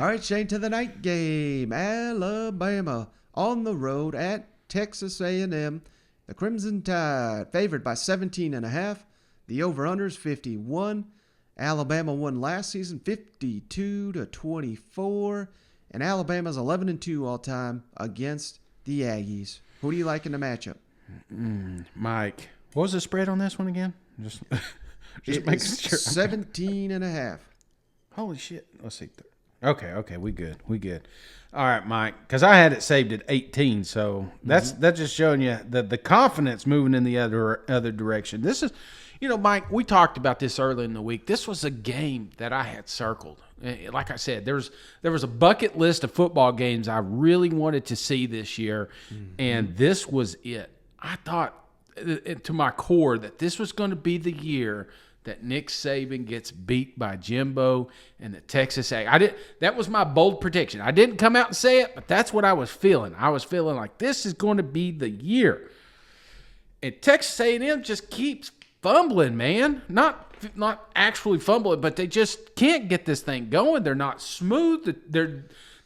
All right, Shane, to the night game. Alabama on the road at Texas A&M. The Crimson Tide favored by 17.5. The over-under is 51. Alabama won last season 52-24. And Alabama's 11-2 all time against the Aggies. Who do you like in the matchup? Mike, what was the spread on this one again? Just making sure. 17.5. Holy shit. Let's see. Okay, we good. All right, Mike, because I had it saved at 18, so that's just showing you the confidence moving in the other direction. This is, Mike, we talked about this early in the week. This was a game that I had circled. Like I said, there was a bucket list of football games I really wanted to see this year, and this was it. I thought to my core that this was going to be the year that Nick Saban gets beat by Jimbo and the Texas A. That was my bold prediction. I didn't come out and say it, but that's what I was feeling. I was feeling like this is going to be the year. And Texas A&M just keeps fumbling, man. Not actually fumbling, but they just can't get this thing going. They're not smooth.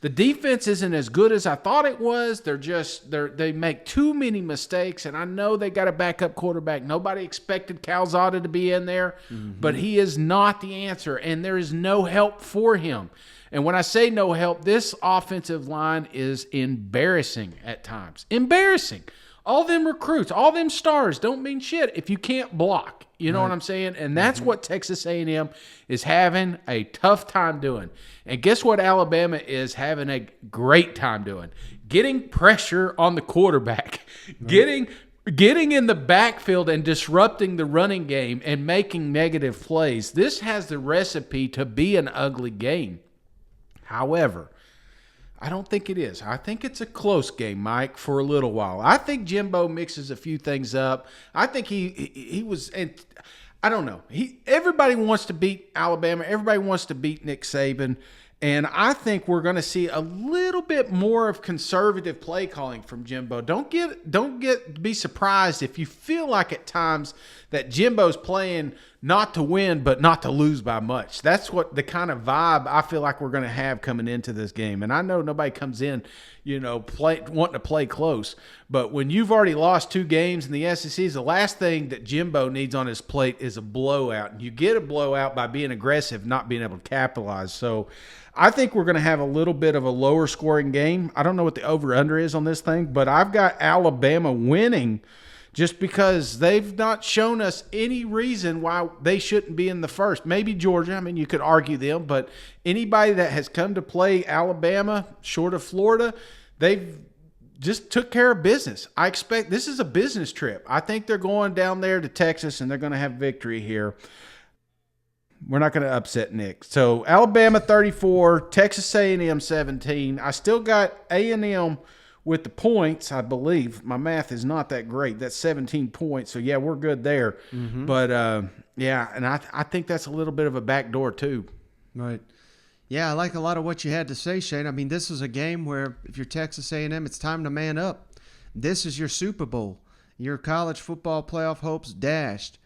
The defense isn't as good as I thought it was. They make too many mistakes, and I know they got a backup quarterback. Nobody expected Calzada to be in there, but he is not the answer, and there is no help for him. And when I say no help, this offensive line is embarrassing at times. Embarrassing. All them recruits, all them stars don't mean shit if you can't block. You know what I'm saying? And that's what Texas A&M is having a tough time doing. And guess what Alabama is having a great time doing? Getting pressure on the quarterback. Getting in the backfield and disrupting the running game and making negative plays. This has the recipe to be an ugly game. However, I don't think it is. I think it's a close game, Mike, for a little while. I think Jimbo mixes a few things up. I think he was, and I don't know. Everybody wants to beat Alabama. Everybody wants to beat Nick Saban. And I think we're going to see a little bit more of conservative play calling from Jimbo. Don't be surprised if you feel like at times that Jimbo's playing not to win, but not to lose by much. That's what the kind of vibe I feel like we're going to have coming into this game. And I know nobody comes in, wanting to play close. But when you've already lost 2 games in the SEC, the last thing that Jimbo needs on his plate is a blowout. And you get a blowout by being aggressive, not being able to capitalize. So I think we're going to have a little bit of a lower scoring game. I don't know what the over-under is on this thing, but I've got Alabama winning just because they've not shown us any reason why they shouldn't be in the first. Maybe Georgia. I mean, you could argue them, but anybody that has come to play Alabama, short of Florida, they've just took care of business. I expect this is a business trip. I think they're going down there to Texas, and they're going to have victory here. We're not going to upset Nick. So Alabama 34, Texas A&M 17. I still got A&M with the points, I believe. My math is not that great. That's 17 points. So, yeah, we're good there. But, yeah, and I think that's a little bit of a backdoor too. Right. Yeah, I like a lot of what you had to say, Shane. I mean, this is a game where if you're Texas A&M, it's time to man up. This is your Super Bowl. Your college football playoff hopes dashed.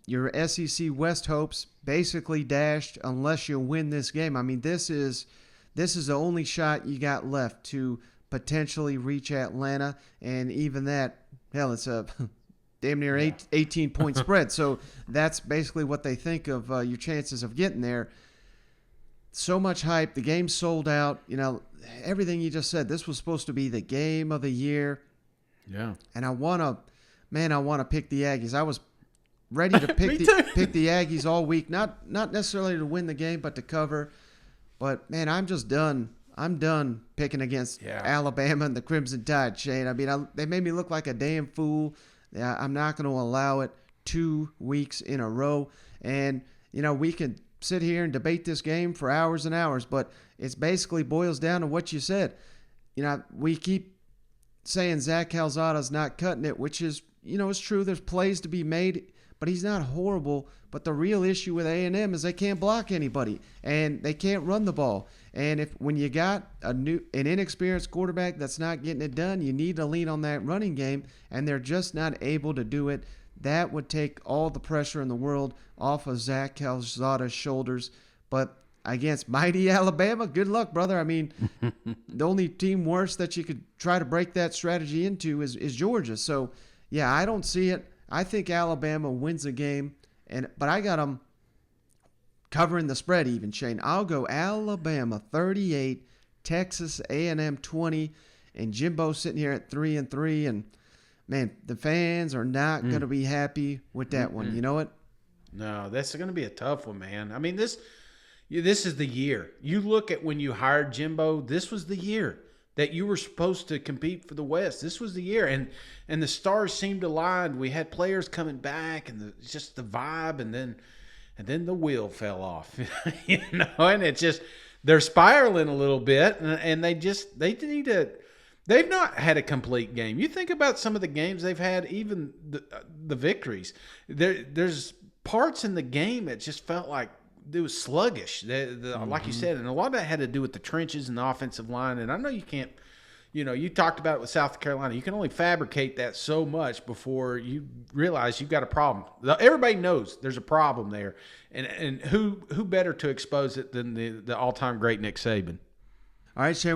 Your SEC West hopes basically dashed unless you win this game. I mean, this is the only shot you got left to potentially reach Atlanta, and even that, hell, it's a damn near 18-point spread. So that's basically what they think of your chances of getting there. So much hype. The game's sold out. Everything you just said. This was supposed to be the game of the year. Yeah. And I want to pick the Aggies. I was ready to pick the Aggies all week. Not necessarily to win the game, but to cover. But, man, I'm just done. I'm done picking against Alabama and the Crimson Tide, Shane. I mean, they made me look like a damn fool. I'm not going to allow it 2 weeks in a row. And, we can sit here and debate this game for hours and hours, but it basically boils down to what you said. We keep saying Zach Calzada's not cutting it, which is, it's true. There's plays to be made, but he's not horrible. But the real issue with A&M is they can't block anybody, and they can't run the ball. And when you got an inexperienced quarterback that's not getting it done, you need to lean on that running game, and they're just not able to do it. That would take all the pressure in the world off of Zach Calzada's shoulders. But against mighty Alabama, good luck, brother. I mean, the only team worse that you could try to break that strategy into is Georgia. So, yeah, I don't see it. I think Alabama wins the game, but I got them covering the spread even, Shane. I'll go Alabama 38, Texas A&M 20, and Jimbo sitting here at 3-3. And, man, the fans are not going to be happy with that one. You know what? No, that's going to be a tough one, man. I mean, this is the year. You look at when you hired Jimbo, this was the year that you were supposed to compete for the West. This was the year, and the stars seemed aligned. We had players coming back, and just the vibe, and then the wheel fell off. And it's just they're spiraling a little bit, and they need to. They've not had a complete game. You think about some of the games they've had, even the victories. There's parts in the game that just felt like it was sluggish. Like you said, and a lot of that had to do with the trenches and the offensive line. And I know you can't, you talked about it with South Carolina. You can only fabricate that so much before you realize you've got a problem. Everybody knows there's a problem there. And who better to expose it than the all-time great Nick Saban? All right, Shane.